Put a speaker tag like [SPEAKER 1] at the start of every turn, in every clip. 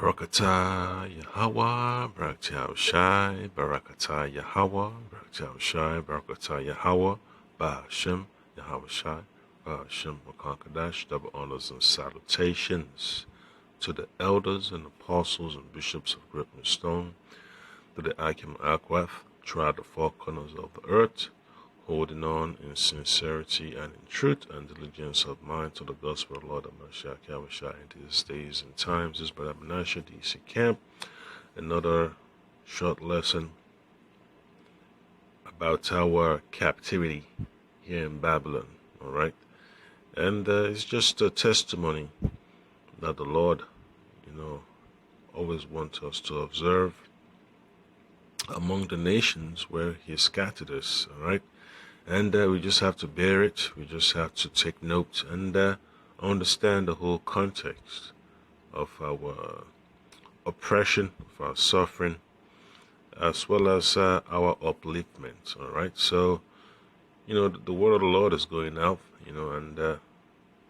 [SPEAKER 1] Barakatah Yahweh, Barakatah Shai, Barakatah Yahweh, Barakatah Shai, Barakatah Yahweh, Ba'ashem, Yahweh Shai, Ba'ashem, Wakakadash, double honors and salutations to the elders and apostles and bishops of Griffin Stone, to the Akim Akwaf, throughout the four corners of the earth, holding on in sincerity and in truth and diligence of mind to the gospel of Lord Mashiach Yahushua in these days and times. This is Brother Menashe, DC Camp, another short lesson about our captivity here in Babylon, all right? And it's just a testimony that the Lord, always wants us to observe among the nations where He scattered us, all right? And we just have to bear it. We just have to take note and understand the whole context of our oppression, of our suffering, as well as our upliftment. All right. So, the word of the Lord is going out, and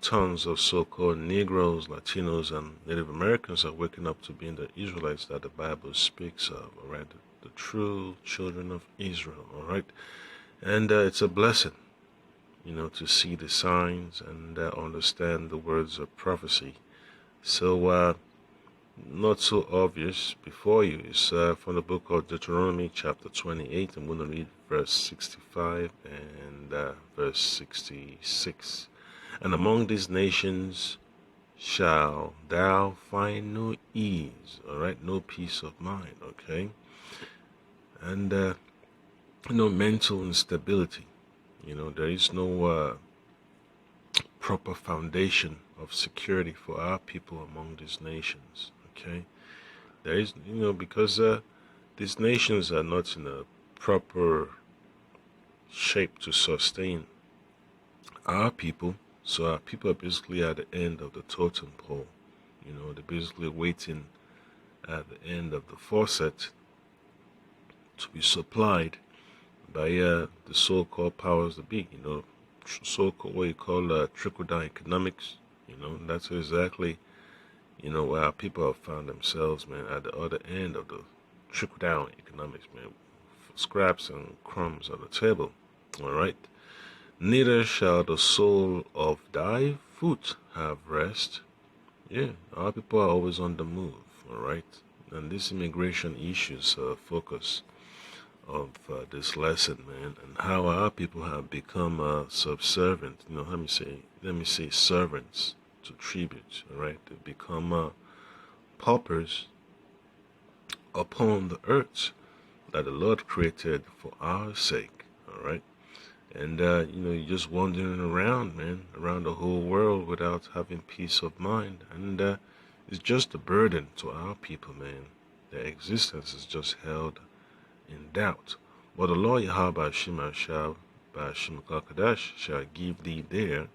[SPEAKER 1] tons of so-called Negroes, Latinos, and Native Americans are waking up to being the Israelites that the Bible speaks of. All right. The true children of Israel. All right. And it's a blessing, to see the signs and understand the words of prophecy. So, not so obvious before you is from the book of Deuteronomy, chapter 28. I'm going to read verse 65 and verse 66. And among these nations shall thou find no ease, all right, no peace of mind, okay? And mental instability. There is no proper foundation of security for our people among these nations. Okay, there is, because these nations are not in a proper shape to sustain our people. So our people are basically at the end of the totem pole. They're basically waiting at the end of the faucet to be supplied by the so-called powers that be, so-called what you call trickle-down economics. That's exactly, where our people have found themselves, man, at the other end of the trickle-down economics, man, scraps and crumbs on the table, all right? Neither shall the sole of thy foot have rest. Yeah, our people are always on the move, all right? And this immigration issues focus of this lesson, man, and how our people have become subservient. Let me say servants to tribute. All right, they become paupers upon the earth that the Lord created for our sake. All right, and you're just wandering around, man, around the whole world without having peace of mind, and it's just a burden to our people, man. Their existence is just held in doubt. But the Lord Yahweh shall give thee there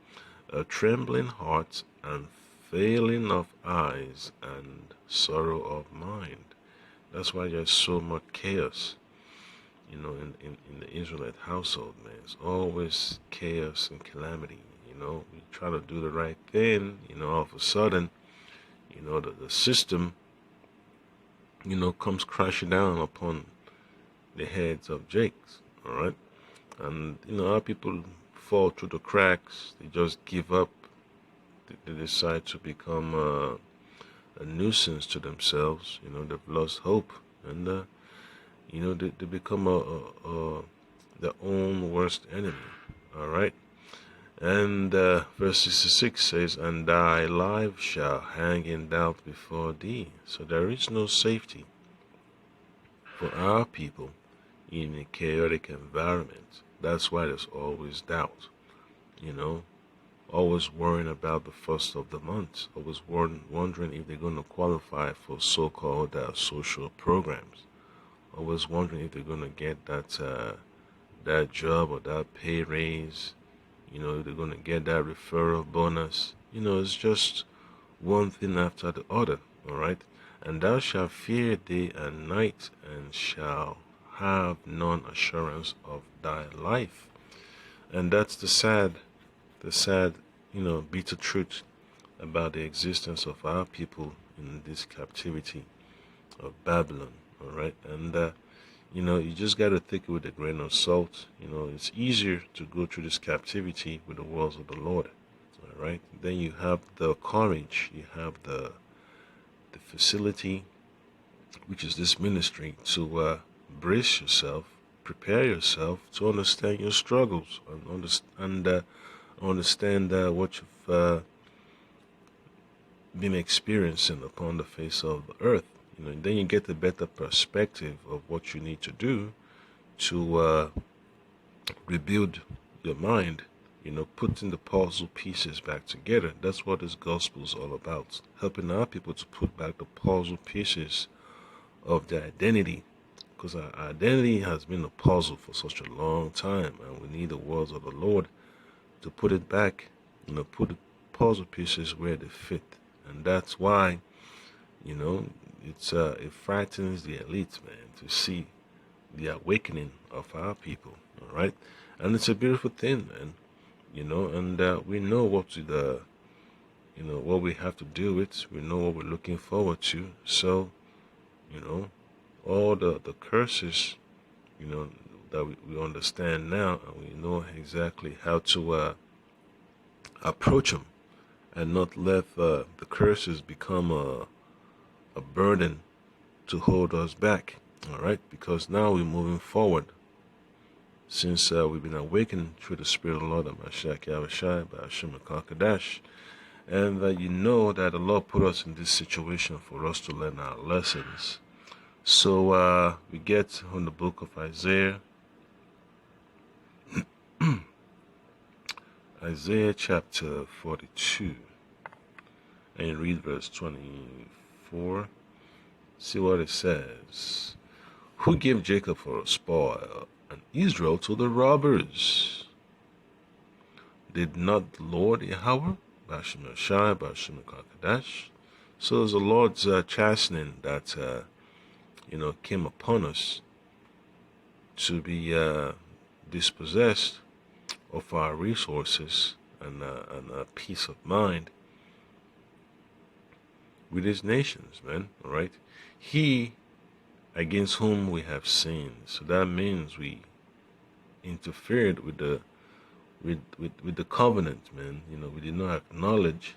[SPEAKER 1] a trembling heart and failing of eyes and sorrow of mind. That's why there's so much chaos, in the Israelite household, man. It's always chaos and calamity. We try to do the right thing, all of a sudden, the system, comes crashing down upon the heads of jakes, all right? And, our people fall through the cracks. They just give up. They decide to become a nuisance to themselves. They've lost hope. And, they become their own worst enemy, all right? And verse 66 says, and thy life shall hang in doubt before thee. So there is no safety for our people in a chaotic environment. That's why there's always doubt, always worrying about the first of the month, always wondering if they're going to qualify for so-called social programs, always wondering if they're going to get that job or that pay raise, if they're going to get that referral bonus. It's just one thing after the other, all right? And thou shalt fear day and night, and shall have none assurance of thy life. And that's the sad, bitter truth about the existence of our people in this captivity of Babylon. All right, and you just got to take it with a grain of salt. It's easier to go through this captivity with the words of the Lord. All right, then you have the courage, you have the facility, which is this ministry, to brace yourself, prepare yourself to understand your struggles and understand what you've been experiencing upon the face of the earth. And then you get a better perspective of what you need to do to rebuild your mind, putting the puzzle pieces back together. That's what this gospel is all about, helping our people to put back the puzzle pieces of their identity, because our identity has been a puzzle for such a long time, and we need the words of the Lord to put it back, put the puzzle pieces where they fit. And that's why, it frightens the elite, man, to see the awakening of our people. All right, and it's a beautiful thing, man. And we know what we have to do with. We know what we're looking forward to. So, all the curses, that we understand now, and we know exactly how to approach them, and not let the curses become a burden to hold us back. All right, because now we're moving forward, since we've been awakened through the Spirit of the Lord, Mashiach Yahushua, by Hashem Kakadash, and you know that the Lord put us in this situation for us to learn our lessons. So we get on the book of Isaiah, Isaiah chapter 42, and you read verse 24. See what it says. Who gave Jacob for a spoil, and Israel to the robbers? Did not the Lord Yahweh, Bashim Shai, Bashim Kakadash? So it's the Lord's chastening that came upon us to be dispossessed of our resources and peace of mind with his nations, man. All right, he against whom we have sinned. So that means we interfered with the covenant, man. We did not acknowledge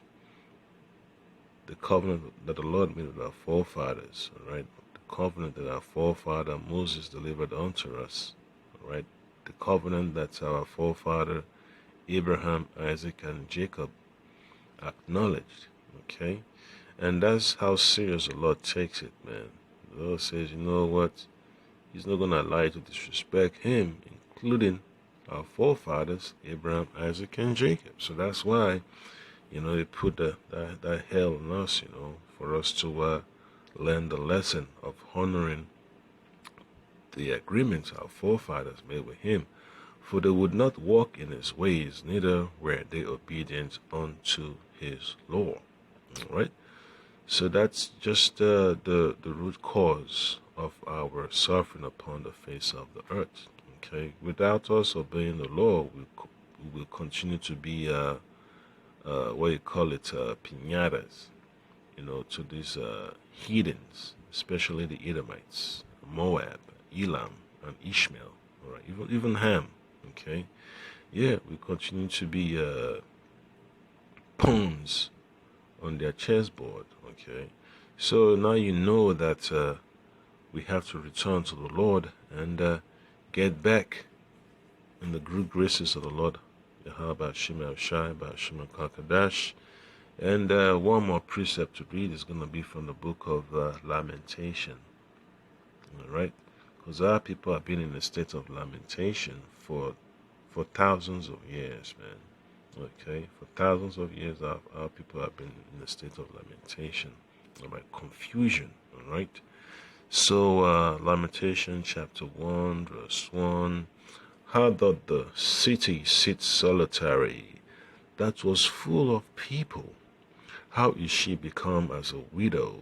[SPEAKER 1] the covenant that the Lord made with our forefathers. All right, the covenant that our forefather Moses delivered unto us. All right, the covenant that our forefather Abraham, Isaac, and Jacob acknowledged. Okay, and that's how serious the Lord takes it, man. The Lord says, you know what? He's not going to allow you to disrespect him, including our forefathers, Abraham, Isaac, and Jacob. So that's why, they put that hell on us, for us to learn the lesson of honoring the agreements our forefathers made with him. For they would not walk in his ways, neither were they obedient unto his law. All right? So that's just the root cause of our suffering upon the face of the earth. Okay, without us obeying the law, we will continue to be what you call it, piñatas, to these heathens, especially the Edomites, Moab, Elam, and Ishmael. All right, even Ham. Okay, yeah, we continue to be pawns on their chessboard. Okay, so now you know that we have to return to the Lord and get back in the good graces of the Lord, Yahweh Shema Shai, Shema Kakadash. And one more precept to read is going to be from the book of Lamentation. All right, because our people have been in a state of lamentation for thousands of years, man. Okay, for thousands of years, our people have been in a state of lamentation, all right, confusion. All right, so Lamentation chapter 1, verse 1. How doth the city sit solitary, that was full of people? How is she become as a widow?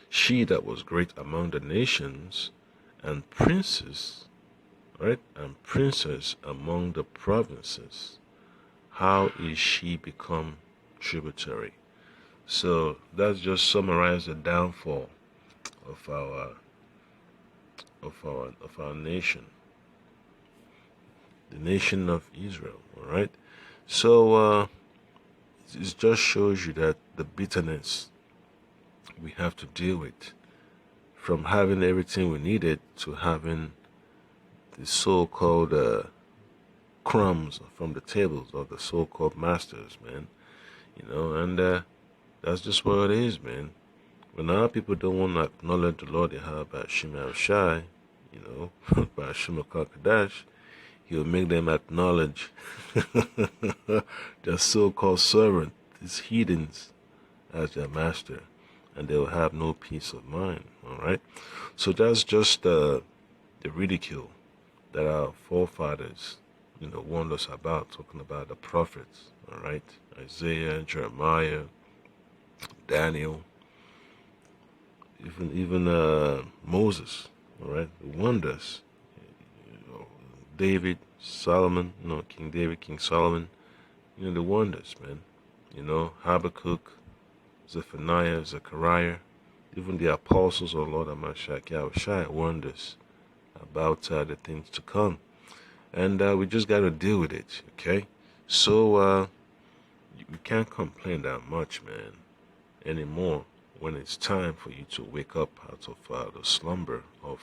[SPEAKER 1] She that was great among the nations, and princes, right, and princess among the provinces. How is she become tributary? So that's just summarize the downfall of our nation, the nation of Israel. All right. So it just shows you that the bitterness we have to deal with, from having everything we needed to having the so-called crumbs from the tables of the so-called masters, man. And that's just what it is, man. When our people don't want to acknowledge the Lord Yahweh Shema Shai, by Shema Kakadash, he'll make them acknowledge their so-called servant, these heathens, as their master, and they'll have no peace of mind. All right. So that's just the ridicule that our forefathers, warned us about, talking about the prophets. All right, Isaiah, Jeremiah, Daniel, even Moses. All right, the wonders. David, Solomon, King David, King Solomon. The wonders, man. Habakkuk, Zephaniah, Zechariah, even the apostles of Lord Amashak Yahushua warned us about the things to come. And we just got to deal with it, okay? So you can't complain that much, man, anymore when it's time for you to wake up out of the slumber of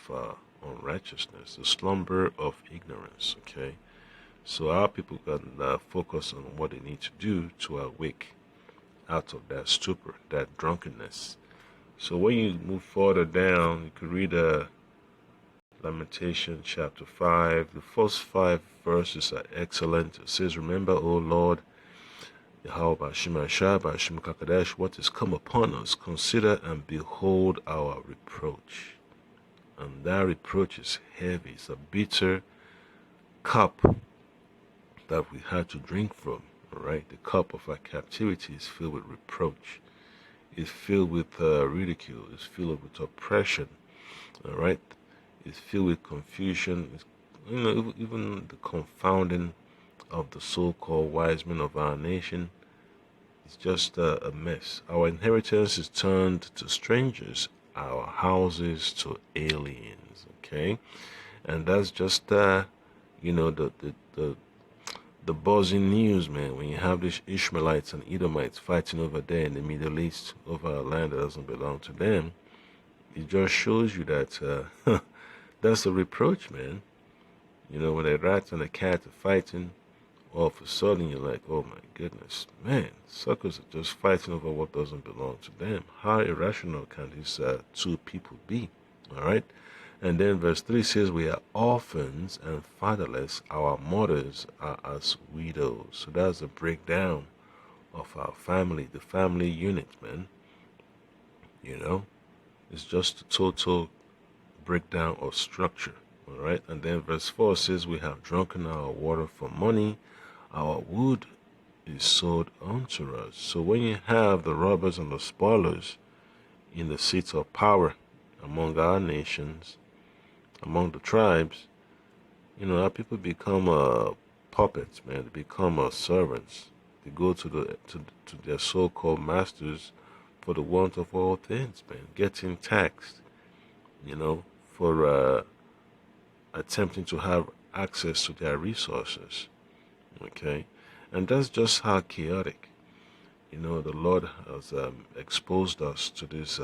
[SPEAKER 1] unrighteousness, the slumber of ignorance, okay? So our people can focus on what they need to do to awake out of that stupor, that drunkenness. So when you move further down, you could read Lamentation chapter 5. The first 5 verses are excellent. It says, "Remember, O Lord, Yahweh Bashim Ashah, Bashim Kakadash, what is come upon us. Consider and behold our reproach." And that reproach is heavy. It's a bitter cup that we had to drink from. All right, the cup of our captivity is filled with reproach. It's filled with ridicule. It's filled with oppression. All right, it's filled with confusion. Even the confounding of the so-called wise men of our nation. It's just a mess. Our inheritance is turned to strangers, our houses to aliens. Okay, and that's just the buzzing news, man. When you have these Ishmaelites and Edomites fighting over there in the Middle East over a land that doesn't belong to them, it just shows you that that's a reproach, man. When a rat and a cat are fighting, all of a sudden you're like, oh my goodness, man, suckers are just fighting over what doesn't belong to them. How irrational can these two people be? All right. And then verse 3 says, "We are orphans and fatherless. Our mothers are as widows." So that's a breakdown of our family, the family unit, man. It's just a total breakdown of structure. All right. And then verse 4 says, "We have drunken our water for money. Our wood is sold unto us." So when you have the robbers and the spoilers in the seats of power among our nations, among the tribes, our people become puppets, man. They become servants. They go to their so-called masters for the want of all things, man. Getting taxed, for attempting to have access to their resources. Okay, and that's just how chaotic. The Lord has exposed us to this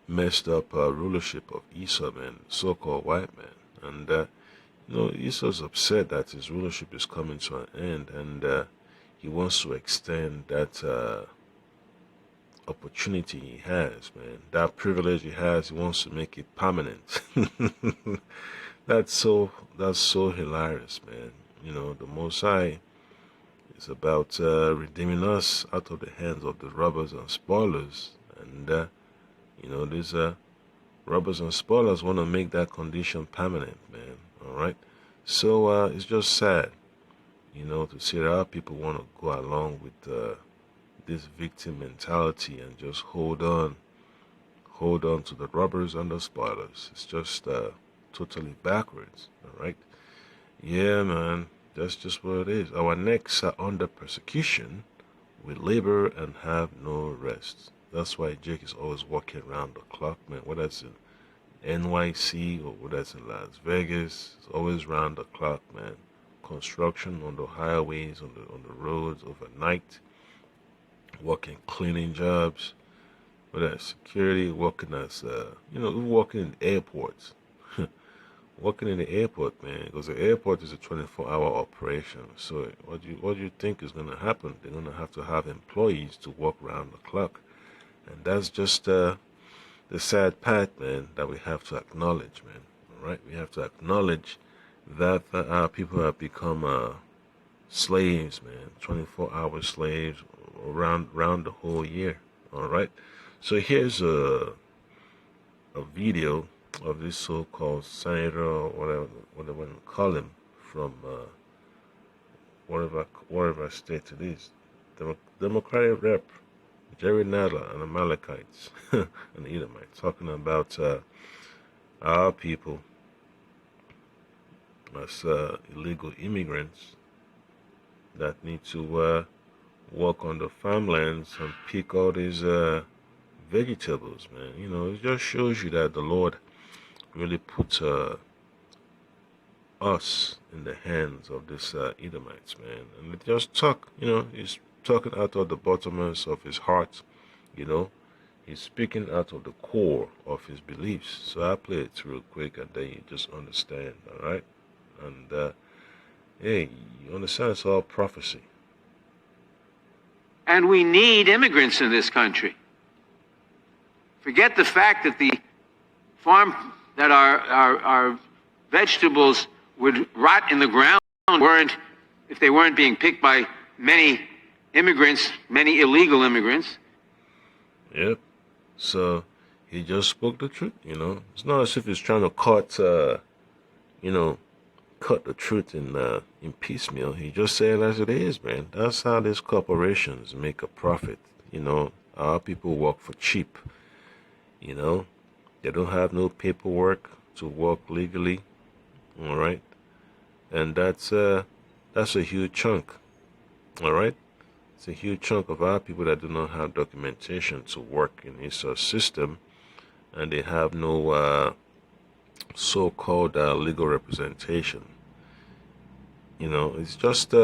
[SPEAKER 1] messed up rulership of Esau, man, so-called white man. And Esau's upset that his rulership is coming to an end, and he wants to extend that opportunity he has, man. That privilege he has, he wants to make it permanent. That's so hilarious, man. The Most High is about redeeming us out of the hands of the robbers and spoilers, and these robbers and spoilers want to make that condition permanent, man. All right, so it's just sad, to see that our people want to go along with this victim mentality and just hold on to the robbers and the spoilers. It's just totally backwards. All right, yeah, man. That's just what it is. Our necks are under persecution, We labor and have no rest. That's why Jake is always walking around the clock, man. Whether it's in NYC or whether it's in Las Vegas, it's always round the clock, man. Construction on the highways, on the roads overnight, working cleaning jobs, whether it's security, working as working in airports. Working in the airport, man, because the airport is a 24-hour operation. So what do you think is gonna happen? They're gonna have to have employees to work around the clock, and that's just the sad part, man, that we have to acknowledge, man. All right, we have to acknowledge that our people have become slaves, man, 24-hour slaves around the whole year. All right, so here's a video of this so-called senator or whatever you call him from whatever state it is, Democratic Rep Jerry Nadler and the Amalekites and the Edomites, talking about our people as illegal immigrants that need to walk on the farmlands and pick all these vegetables, man. It just shows you that the Lord really put us in the hands of these Edomites, man. And they just talk, he's talking out of the bottomest of his heart, you know. He's speaking out of the core of his beliefs. So I play it real quick and then you just understand, all right? And, hey, you understand it's all prophecy.
[SPEAKER 2] And we need immigrants in this country. Forget the fact that that our vegetables would rot in the ground if they weren't being picked by many immigrants, many illegal immigrants.
[SPEAKER 1] Yep. So he just spoke the truth, It's not as if he's trying to cut the truth in piecemeal. He just said it as it is, man. That's how these corporations make a profit. Our people work for cheap. They don't have no paperwork to work legally. All right, and that's a huge chunk. All right, it's a huge chunk of our people that do not have documentation to work in this system, and they have no so-called legal representation. It's just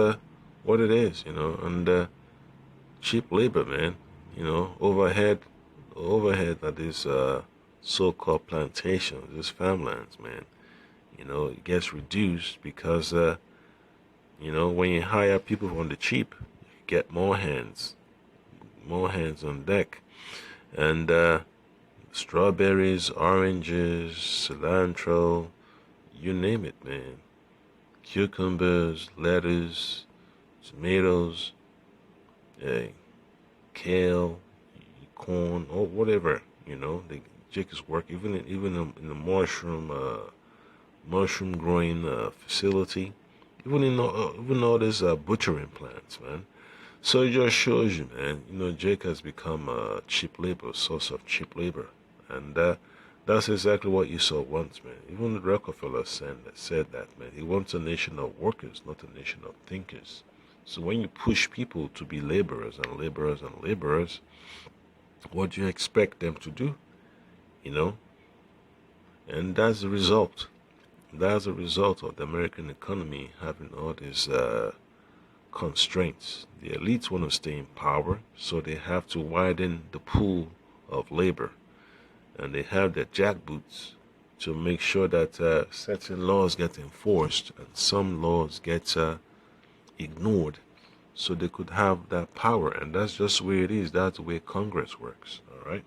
[SPEAKER 1] what it is, and cheap labor, man. Overhead at these so-called plantations, these farmlands, man. It gets reduced because, when you hire people on the cheap, you get more hands on deck. And strawberries, oranges, cilantro, you name it, man. Cucumbers, lettuce, tomatoes, kale, corn, or whatever, they just work even in the mushroom growing facility, even all these butchering plants, man. So it just shows you, man. Jake has become a cheap labor, source of cheap labor, and that's exactly what you saw once, man. Even Rockefeller said that, man. He wants a nation of workers, not a nation of thinkers. So when you push people to be laborers and laborers and laborers, what do you expect them to do? And that's the result. That's a result of the American economy having all these constraints. The elites want to stay in power, so they have to widen the pool of labor. And they have their jackboots to make sure that certain laws get enforced and some laws get ignored so they could have that power. And that's just the way it is. That's the way Congress works, all right?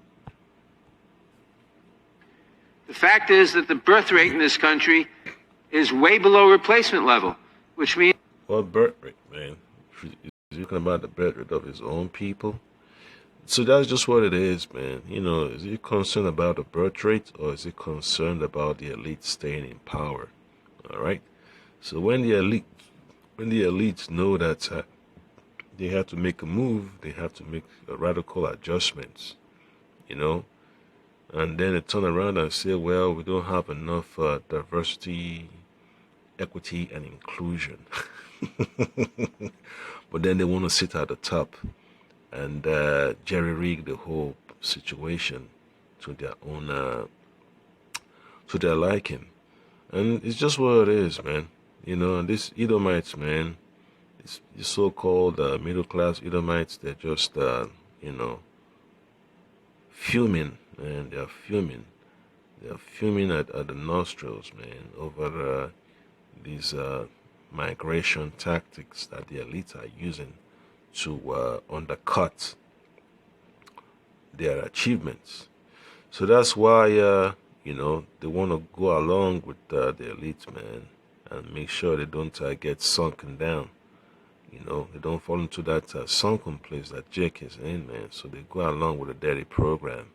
[SPEAKER 2] The fact is that the birth rate in this country is way below replacement level, which means...
[SPEAKER 1] What birth rate, man? He's talking about the birth rate of his own people. So that's just what it is, man. Is he concerned about the birth rate or is he concerned about the elite staying in power? All right. So when the elites know that they have to make a move, they have to make radical adjustments, and then they turn around and say, well, we don't have enough diversity, equity, and inclusion. But then they want to sit at the top and jerry-rig the whole situation to their own, to their liking. And it's just what it is, man. These Edomites, man, the so-called middle-class Edomites, they're just, fuming, man. They're fuming. They're fuming at the nostrils, man, over these migration tactics that the elite are using to undercut their achievements. So that's why, they want to go along with the elites, man, and make sure they don't get sunken down. They don't fall into that sunken place that Jake is in, man. So they go along with the dirty program.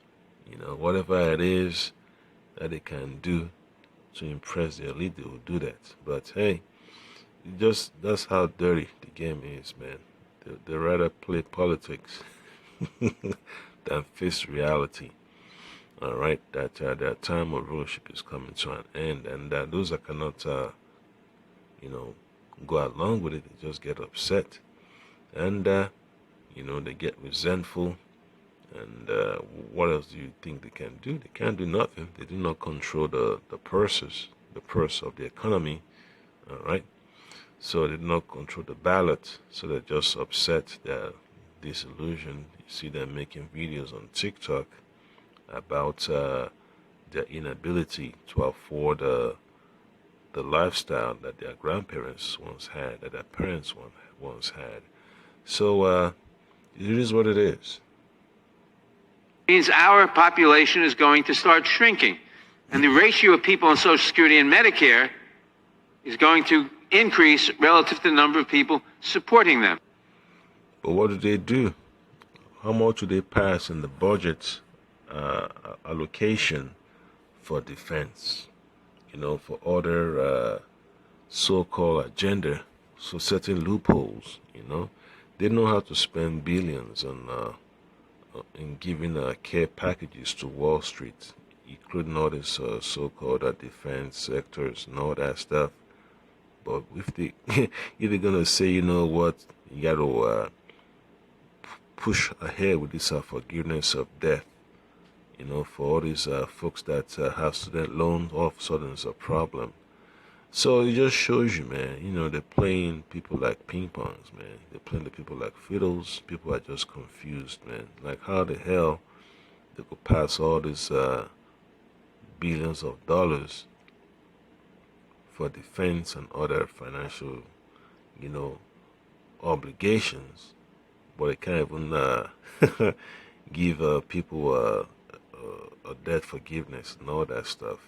[SPEAKER 1] Whatever it is that they can do to impress the elite, they will do that. But hey, that's how dirty the game is, man. They rather play politics than face reality. All right, that their time of rulership is coming to an end, and that those that cannot, go along with it, they just get upset, and they get resentful. And what else do you think they can do? They can't do nothing. They do not control the purse of the economy. All right, so they do not control the ballot. So they're just upset. They're disillusioned. You see them making videos on TikTok about their inability to afford the lifestyle that their grandparents once had, that their parents once had. So it is what it is.
[SPEAKER 2] Means our population is going to start shrinking. And the ratio of people on Social Security and Medicare is going to increase relative to the number of people supporting them.
[SPEAKER 1] But what do? How much do they pass in the budget allocation for defense? For other so-called agenda, so certain loopholes. They know how to spend billions on in giving care packages to Wall Street, including all these so-called defense sectors and all that stuff. But if if they're gonna say, you know what, you got to push ahead with this forgiveness of debt, for all these folks that have student loans, all of a sudden it's a problem. So it just shows you, man, they're playing people like ping pongs, man. They're playing the people like fiddles. People are just confused, man. Like, how the hell they could pass all these billions of dollars for defense and other financial, obligations, but they can't even give people a debt forgiveness and all that stuff.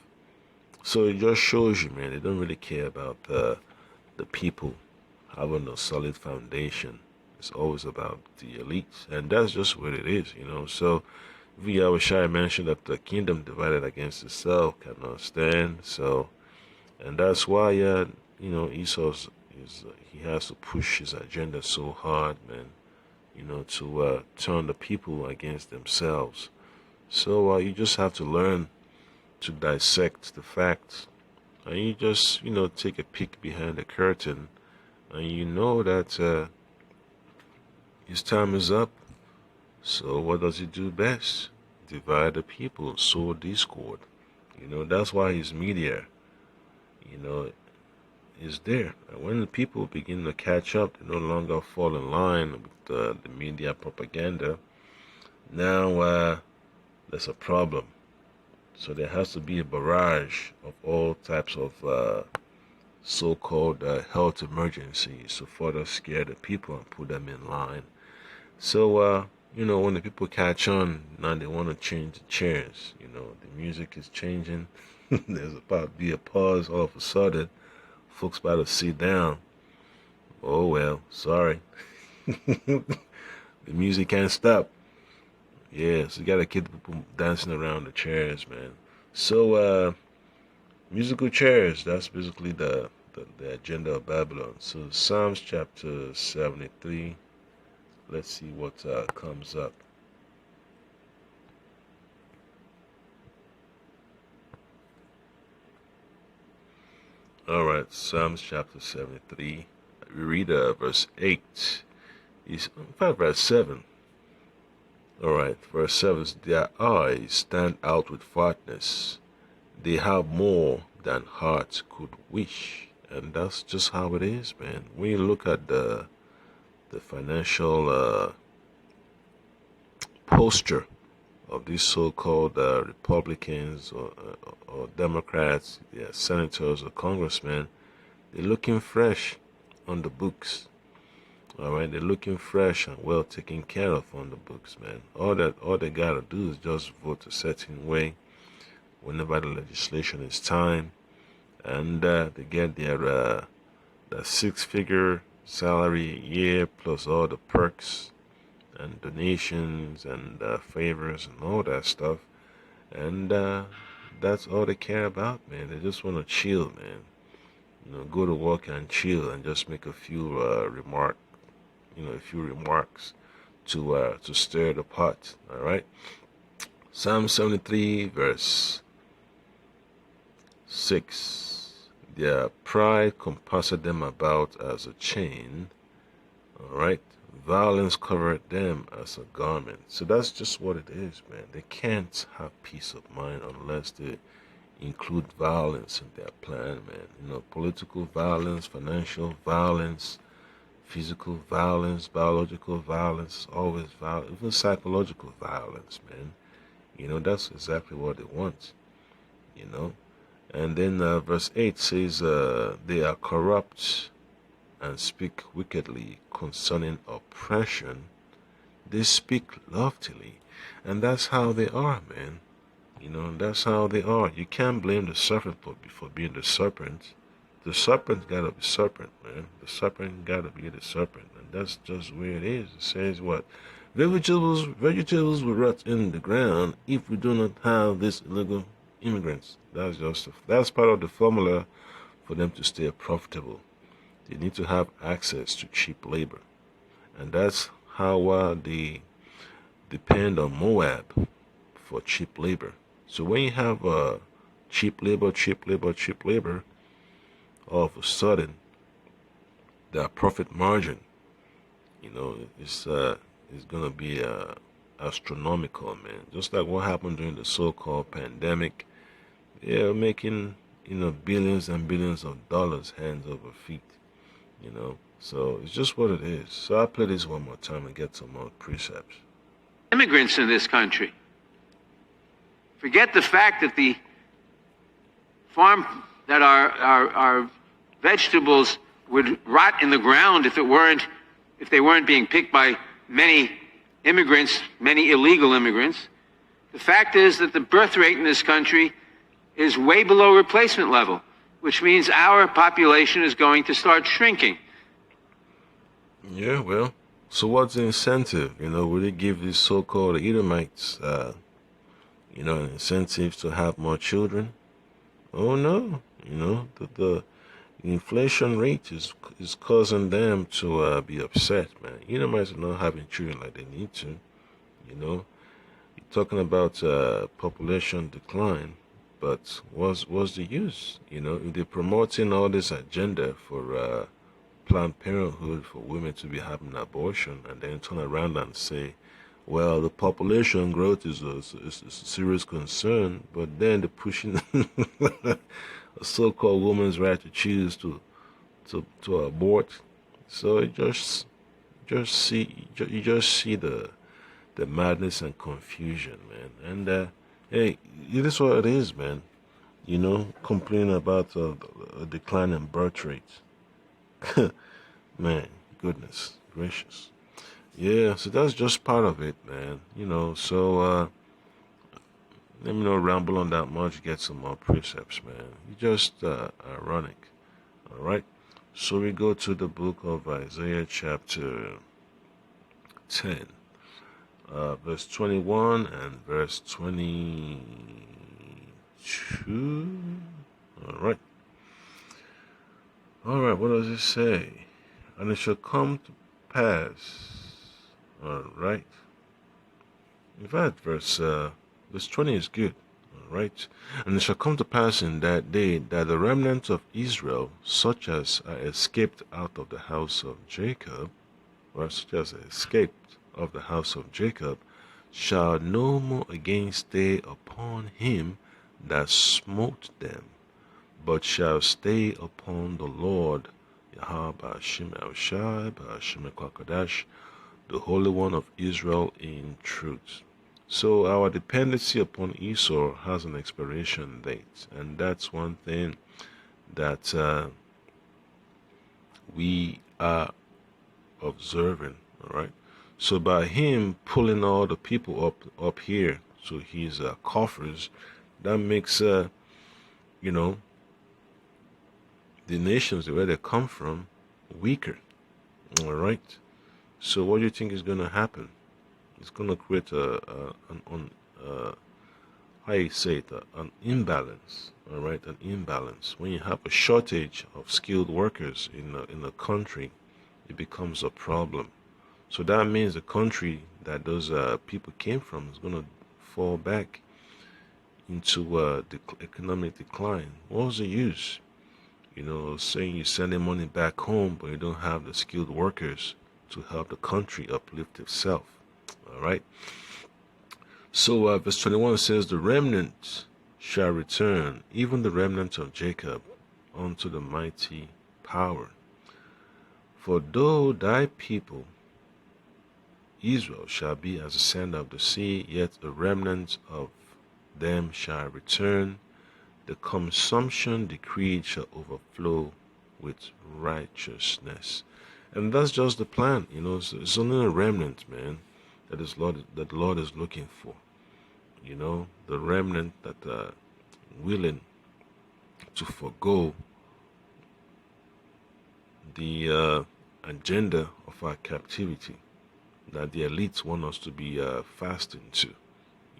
[SPEAKER 1] So it just shows you, man, they don't really care about the people having a solid foundation. It's always about the elites, and that's just what it is, So Yahweh mentioned that the kingdom divided against itself cannot stand. So, and that's why, Esau's he has to push his agenda so hard, man. To turn the people against themselves. So you just have to learn to dissect the facts, and you just take a peek behind the curtain, and you know that his time is up. So what does he do best? Divide the people, sow discord. That's why his media is there, and when the people begin to catch up, they no longer fall in line with the media propaganda. Now there's a problem. So there has to be a barrage of all types of so-called health emergencies to further scare the people and put them in line. So, when the people catch on, now they want to change the chairs. The music is changing. There's about to be a pause all of a sudden. Folks about to sit down. Oh, well, sorry. The music can't stop. Yeah, so you gotta keep people dancing around the chairs, man. So, musical chairs, that's basically the agenda of Babylon. So, Psalms chapter 73, let's see what comes up. Alright, Psalms chapter 73. We read verse 8. In fact, verse 7. All right, verse 7, their eyes stand out with fatness. They have more than hearts could wish. And that's just how it is, man. When you look at the financial posture of these so-called Republicans or Democrats, yeah, senators or congressmen, they're looking fresh on the books. All right, they're looking fresh and well taken care of on the books, man. All they gotta do is just vote a certain way whenever the legislation is time, and they get their six-figure salary a year plus all the perks and donations and favors and all that stuff, and that's all they care about, man. They just want to chill, man. Go to work and chill and just make a few a few remarks to stir the pot. All right. Psalm 73 verse 6. Their pride compasseth them about as a chain. All right. Violence covered them as a garment. So that's just what it is, man. They can't have peace of mind unless they include violence in their plan, man. Political violence, financial violence, physical violence, biological violence, always violence, even psychological violence, man. That's exactly what they want, you know. And then verse 8 says, they are corrupt and speak wickedly concerning oppression. They speak loftily. And that's how they are, man. That's how they are. You can't blame the serpent for being the serpent. The serpent gotta be serpent, man. The serpent gotta be the serpent. And that's just where it is. It says what? Vegetables will rot in the ground if we do not have these illegal immigrants. That's part of the formula for them to stay profitable. They need to have access to cheap labor. And that's how they depend on Moab for cheap labor. So when you have cheap labor, all of a sudden, the profit margin, is gonna be astronomical, man. Just like what happened during the so-called pandemic, they're making billions and billions of dollars hands over feet. So it's just what it is. So I'll play this one more time and get some more precepts.
[SPEAKER 2] Immigrants in this country. Forget the fact that the farm that our vegetables would rot in the ground if they weren't being picked by many immigrants, many illegal immigrants. The fact is that the birth rate in this country is way below replacement level, which means our population is going to start shrinking.
[SPEAKER 1] Yeah, well, so what's the incentive? Would it give these so-called Edomites, incentives to have more children? Oh no, the inflation rate is causing them to be upset, man. Edomites are not having children like they need to. You're talking about population decline, but what's the use? If they're promoting all this agenda for Planned Parenthood for women to be having an abortion, and then turn around and say, well, the population growth is a serious concern, but then they're pushing a so-called woman's right to choose to abort. So you just see the madness and confusion, man. And hey, it is what it is, man. Complaining about a decline in birth rates. Man, goodness gracious. Yeah, so that's just part of it, man. So let me not ramble on that much, get some more precepts, man. It's just ironic. All right. So we go to the book of Isaiah chapter 10, verse 21 and verse 22. All right. All right, what does it say? And it shall come to pass. All right. In fact, verse 20 is good. All right. And it shall come to pass in that day that the remnant of Israel, such as are escaped out of the house of Jacob, or such as are escaped of the house of Jacob, shall no more again stay upon him that smote them, but shall stay upon the Lord Yahweh Ba'ashim El-Shai Ba'ashim Kwakadash, the Holy One of Israel in truth. So our dependency upon Esau has an expiration date, and that's one thing that we are observing. All right. So by him pulling all the people up here to his coffers, that makes you know, the nations where they come from weaker. All right. So what do you think is going to happen? It's going to create how you say it, an imbalance. All right, an imbalance. When you have a shortage of skilled workers in a country, it becomes a problem. So that means the country that those people came from is going to fall back into economic decline. What's the use? You know, saying you're sending money back home, but you don't have the skilled workers to help the country uplift itself. All right. So verse 21 says, the remnant shall return, even the remnant of Jacob, unto the mighty power. For though thy people Israel shall be as the sand of the sea, yet a remnant of them shall return. The consumption decreed shall overflow with righteousness. And that's just the plan, you know. It's only a remnant, man, that the Lord is looking for. You know, the remnant that are willing to forego the agenda of our captivity that the elites want us to be fasting to.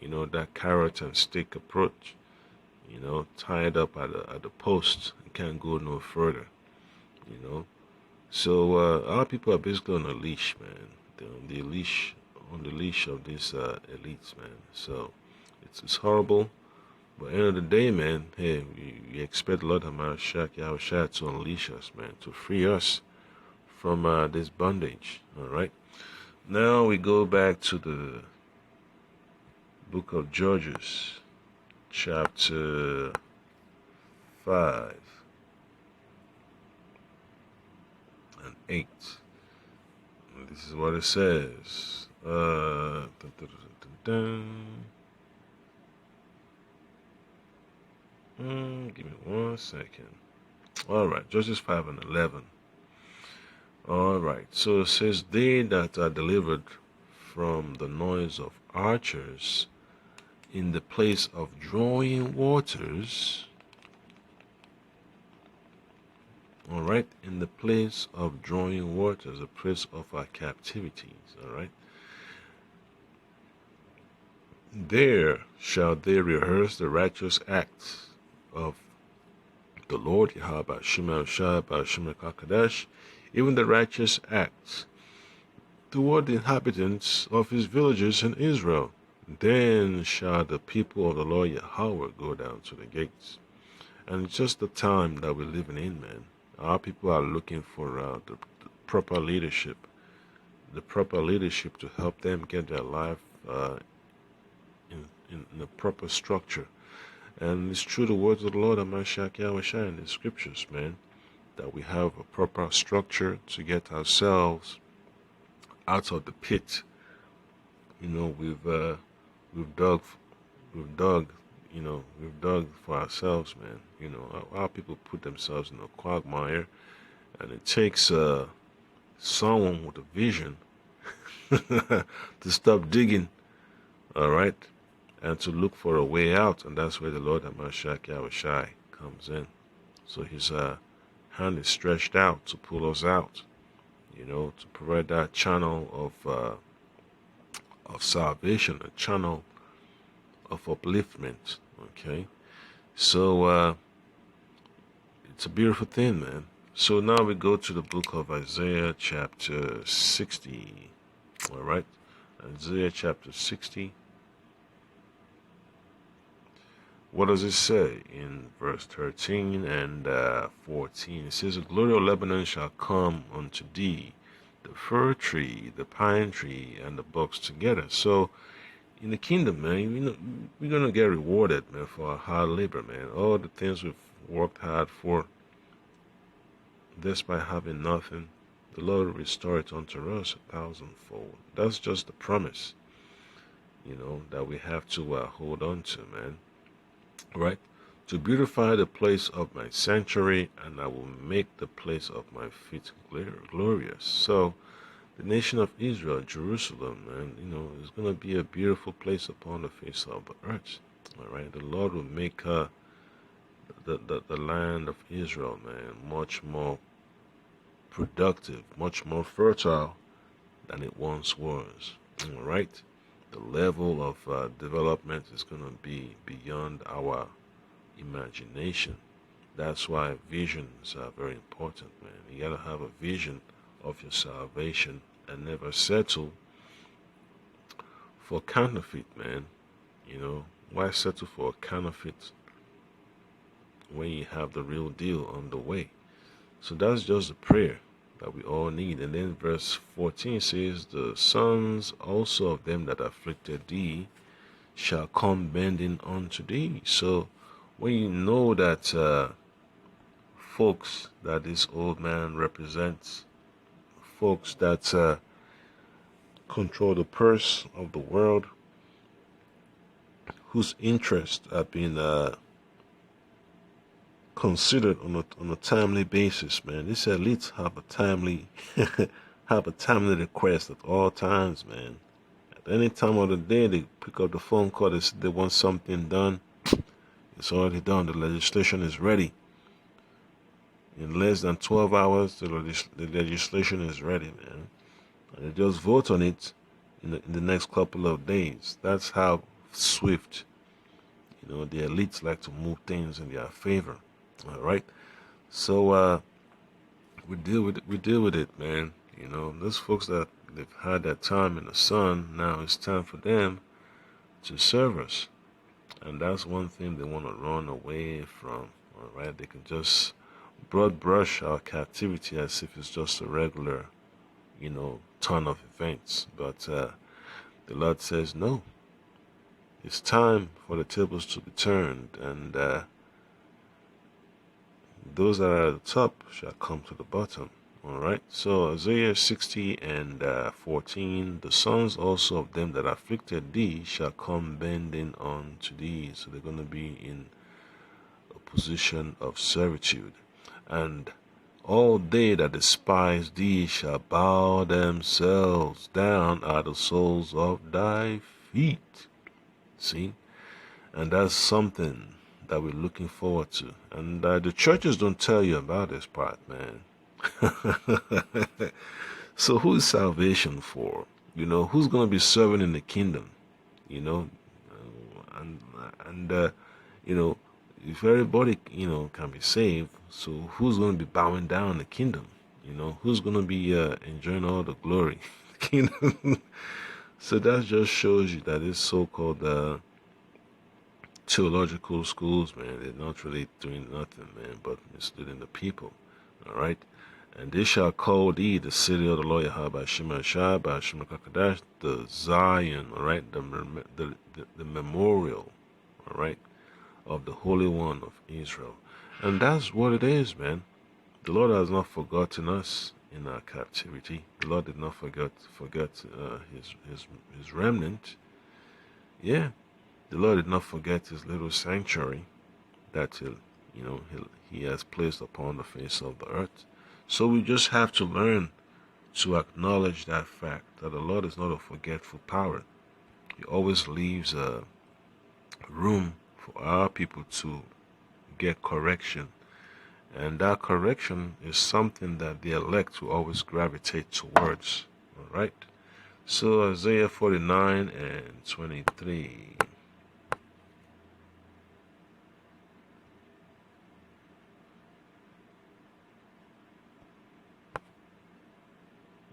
[SPEAKER 1] You know, that carrot and stick approach. You know, tied up at the post, and can't go no further. You know, so our people are basically on a leash, man. They're on the leash of these elites, man. So it's horrible. But at the end of the day, man, hey, we expect the Lord Yahushua to unleash us, man, to free us from this bondage. All right. Now we go back to the book of Judges, chapter 5 and 8. And this is what it says. Give me 1 second. All right, Judges 5 and 11. All right, so it says, they that are delivered from the noise of archers in the place of drawing waters. All right, in the place of drawing waters, the place of our captivities. All right, there shall they rehearse the righteous acts of the Lord Yahweh Shema Shai Shema Kakadesh, even the righteous acts toward the inhabitants of his villages in Israel. Then shall the people of the Lord Yahweh go down to the gates. And it's just the time that we're living in, man. Our people are looking for the proper leadership, to help them get their life in the proper structure. And it's true the words of the Lord Amashak Yahweh in the scriptures, man, that we have a proper structure to get ourselves out of the pit. You know, we've dug, we've dug for ourselves, man. You know, our people put themselves in a quagmire, and it takes someone with a vision to stop digging, all right, and to look for a way out. And that's where the Lord Amashak Yahushai comes in. So his hand is stretched out to pull us out, you know, to provide that channel of salvation, a channel of upliftment. Okay, so it's a beautiful thing, man. So now we go to the book of Isaiah chapter 60. All right, Isaiah chapter 60. What does it say in verse 13 and 14? It says, the glory of Lebanon shall come unto thee, the fir tree, the pine tree, and the box together. So in the kingdom, man. You know, we're gonna get rewarded, man, for our hard labor, man. All the things we've worked hard for, despite having nothing, the Lord will restore it unto us a thousandfold. That's just the promise, that we have to hold on to, man. Right? To beautify the place of my sanctuary, and I will make the place of my feet glorious. So, the nation of Israel, Jerusalem, man, is going to be a beautiful place upon the face of the earth. All right? The Lord will make the land of Israel, man, much more productive, much more fertile than it once was. All right? The level of development is going to be beyond our imagination. That's why visions are very important, man. You gotta have a vision of your salvation and never settle for counterfeit, man. Why settle for a counterfeit when you have the real deal on the way? So that's just a prayer that we all need. And then verse 14 says, the sons also of them that afflicted thee shall come bending unto thee. So when you know that folks that this old man represents, folks that control the purse of the world, whose interests have been considered on a timely basis, man. These elites have a timely have a timely request at all times, man. At any time of the day, they pick up the phone call. They want something done. It's already done. The legislation is ready. In less than 12 hours, the legislation is ready, man. And they just vote on it in the next couple of days. That's how swift, the elites like to move things in their favor. All right. So we deal with it, man. Those folks that they've had that time in the sun, now it's time for them to serve us. And that's one thing they want to run away from. All right. They can just broad brush our captivity as if it's just a regular, ton of events. But the Lord says, no, it's time for the tables to be turned, and those that are at the top shall come to the bottom. All right. So Isaiah 60 and 14, the sons also of them that afflicted thee shall come bending unto thee. So they're going to be in a position of servitude. And all they that despise thee shall bow themselves down at the soles of thy feet. See? And that's something that we're looking forward to. And the churches don't tell you about this part, man. So who is salvation for? Who's going to be serving in the kingdom? And if everybody, can be saved, so who's going to be bowing down in the kingdom? Who's going to be enjoying all the glory? Kingdom. So that just shows you that this so-called theological schools, man, they're not really doing nothing, man, but misleading the people. All right. And they shall call thee the city of the Lord Yahweh Shema Shai, Shema Kakadash, the Zion, all right, the memorial, all right, of the Holy One of Israel. And that's what it is, man. The Lord has not forgotten us in our captivity. The Lord did not forget his remnant. Yeah, the Lord did not forget his little sanctuary that he has placed upon the face of the earth. So we just have to learn to acknowledge that fact, that the Lord is not a forgetful power. He always leaves room for our people to get correction. And that correction is something that the elect will always gravitate towards. All right? So Isaiah 49 and 23.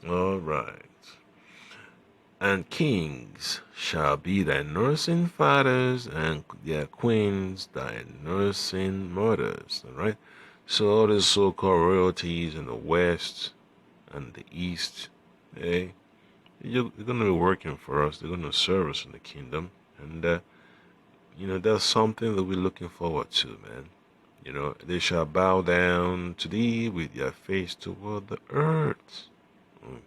[SPEAKER 1] All right. And kings shall be thy nursing fathers, and their queens thy nursing mothers. All right. So all the so-called royalties in the West and the East, they're You're going to be working for us. They're going to serve us in the kingdom. And, that's something that we're looking forward to, man. They shall bow down to thee with their face toward the earth.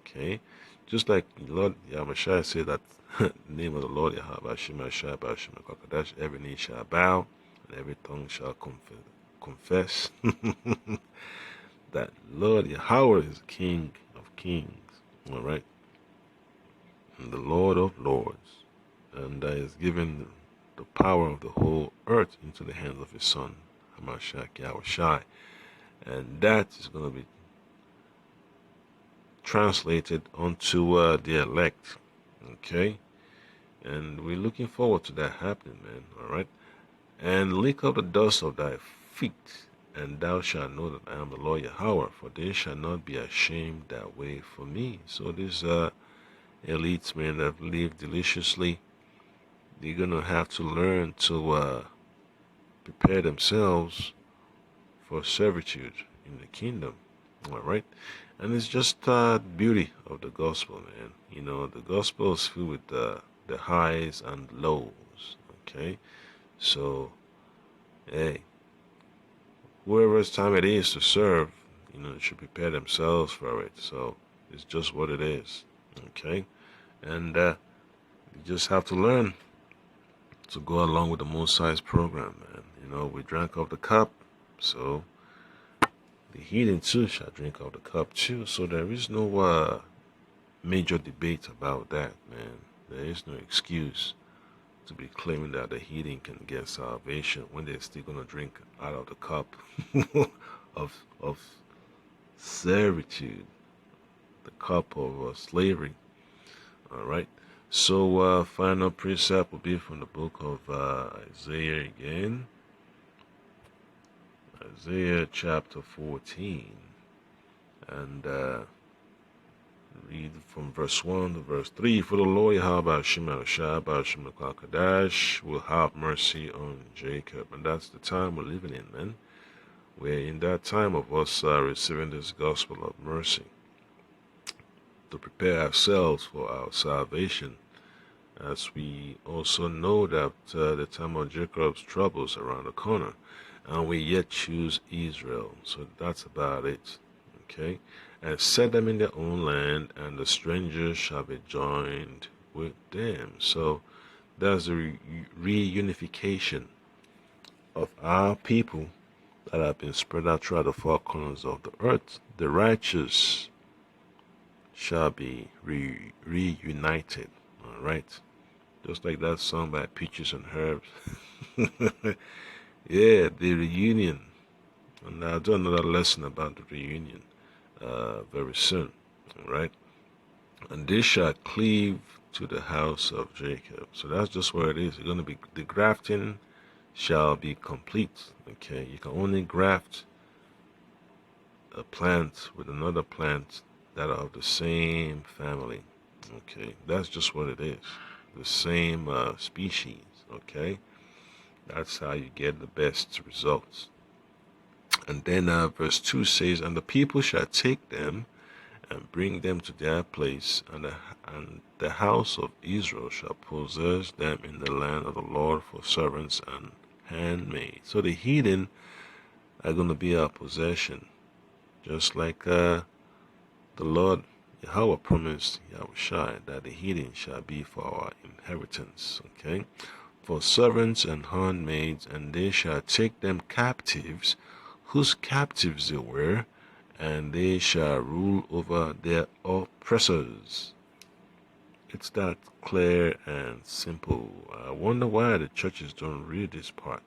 [SPEAKER 1] Okay. Just like Lord Yamashai said that the name of the Lord Yahweh Shema Shai Bashima Kakadash, every knee shall bow and every tongue shall confess that Lord Yahweh is King of kings. All right. And the Lord of lords. And that is given the power of the whole earth into the hands of his son, Hamashach Yahushai. And that is going to be translated onto the elect. Okay? And we're looking forward to that happening, man. All right? And lick up the dust of thy feet, and thou shalt know that I am the Lord Yahweh, for they shall not be ashamed that way for me. So these elites, man, that have lived deliciously, they're going to have to learn to prepare themselves for servitude in the kingdom. All right? And it's just beauty of the gospel, man. The gospel is filled with the highs and lows. Okay? So, hey, whoever's time it is to serve, they should prepare themselves for it. So, it's just what it is. Okay? And you just have to learn to go along with the Most High's program, man. We drank of the cup, so the heathen too shall drink of the cup too. So there is no major debate about that, man. There is no excuse to be claiming that the heathen can get salvation when they're still gonna drink out of the cup of servitude, the cup of slavery. All right. So final precept will be from the book of Isaiah again. Isaiah chapter 14, and read from verse 1 to verse 3. For the Lord Yahweh Shema Shai Shema Kadash will have mercy on Jacob. And that's the time we're living in, man. We're in that time of us receiving this gospel of mercy to prepare ourselves for our salvation, as we also know that the time of Jacob's troubles around the corner, and we yet choose Israel. So that's about it. Okay? And set them in their own land, and the strangers shall be joined with them. So that's the reunification of our people that have been spread out throughout the four corners of the earth. The righteous shall be reunited. All right? Just like that song by Peaches and Herbs. Yeah, the reunion. And I'll do another lesson about the reunion very soon. All right? And they shall cleave to the house of Jacob. So that's just where it is. It's going to be, the grafting shall be complete. Okay? You can only graft a plant with another plant that are of the same family. Okay? That's just what it is. The same species. Okay? That's how you get the best results. And then verse 2 says, and the people shall take them and bring them to their place, and the house of Israel shall possess them in the land of the Lord for servants and handmaids. So the heathen are going to be our possession, just like the Lord Yahweh promised Yahushai that the heathen shall be for our inheritance. Okay? For servants and handmaids, and they shall take them captives, whose captives they were, and they shall rule over their oppressors. It's that clear and simple. I wonder why the churches don't read this part.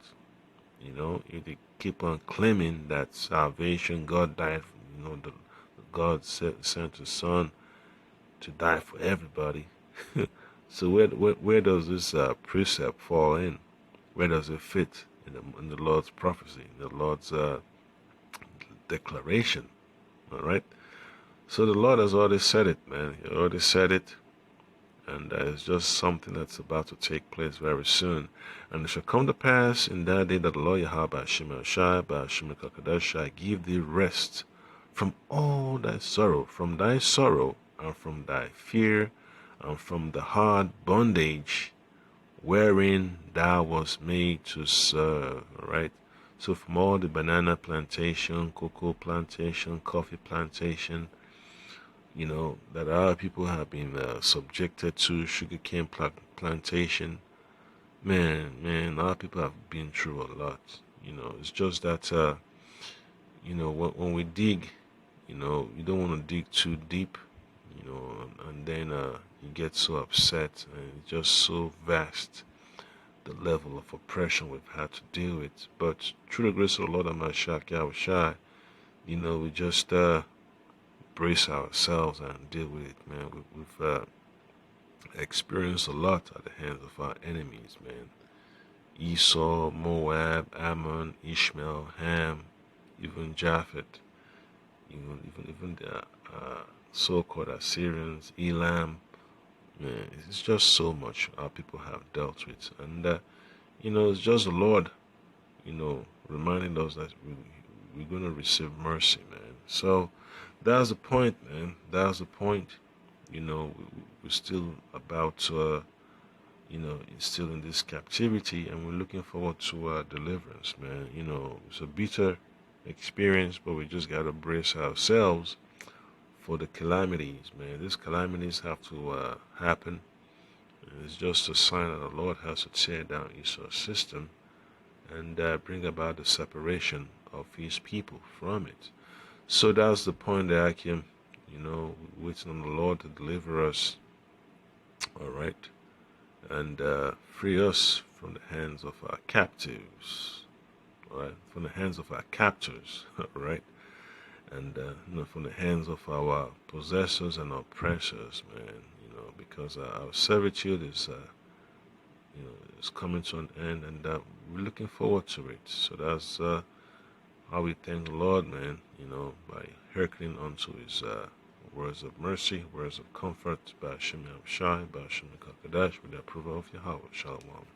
[SPEAKER 1] If they keep on claiming that salvation, God died, God sent His Son to die for everybody. So where does this precept fall in? Where does it fit in the Lord's prophecy, in the Lord's declaration? All right. So the Lord has already said it, man. He already said it, and it's just something that's about to take place very soon. And it shall come to pass in that day that the Lord Yahweh Shema Shai Shema Kakadash shall give thee rest from all thy sorrow, and from thy fear, and from the hard bondage wherein thou was made to serve. All right. So from all the banana plantation, cocoa plantation, coffee plantation, that our people have been subjected to, sugarcane plantation. Man, our people have been through a lot. It's just that, when we dig, you don't want to dig too deep, and then you get so upset, and it's just so vast the level of oppression we've had to deal with. But through the grace of the Lord and Mashiach Yahushua, we just brace ourselves and deal with it, man. We've experienced a lot at the hands of our enemies, man. Esau, Moab, Ammon, Ishmael, Ham, even Japhet, even the so-called Assyrians, Elam. Man, it's just so much our people have dealt with, and it's just the Lord, reminding us that we're going to receive mercy, man. So that's the point, man. That's the point. We're still about to, still in this captivity, and we're looking forward to deliverance, man. It's a bitter experience, but we just got to brace ourselves for the calamities, man. These calamities have to happen. It's just a sign that the Lord has to tear down Esau's system and bring about the separation of his people from it. So that's the point that I came, waiting on the Lord to deliver us, all right, and free us from the hands of our captives, all right, from the hands of our captors, all right, and from the hands of our possessors and oppressors, man, because our servitude is coming to an end, and we're looking forward to it. So that's how we thank the Lord, man, by hearkening unto his words of mercy, words of comfort, by Hashem Yahushai, by Hashem Kakadash, with the approval of Yahweh. Shalom.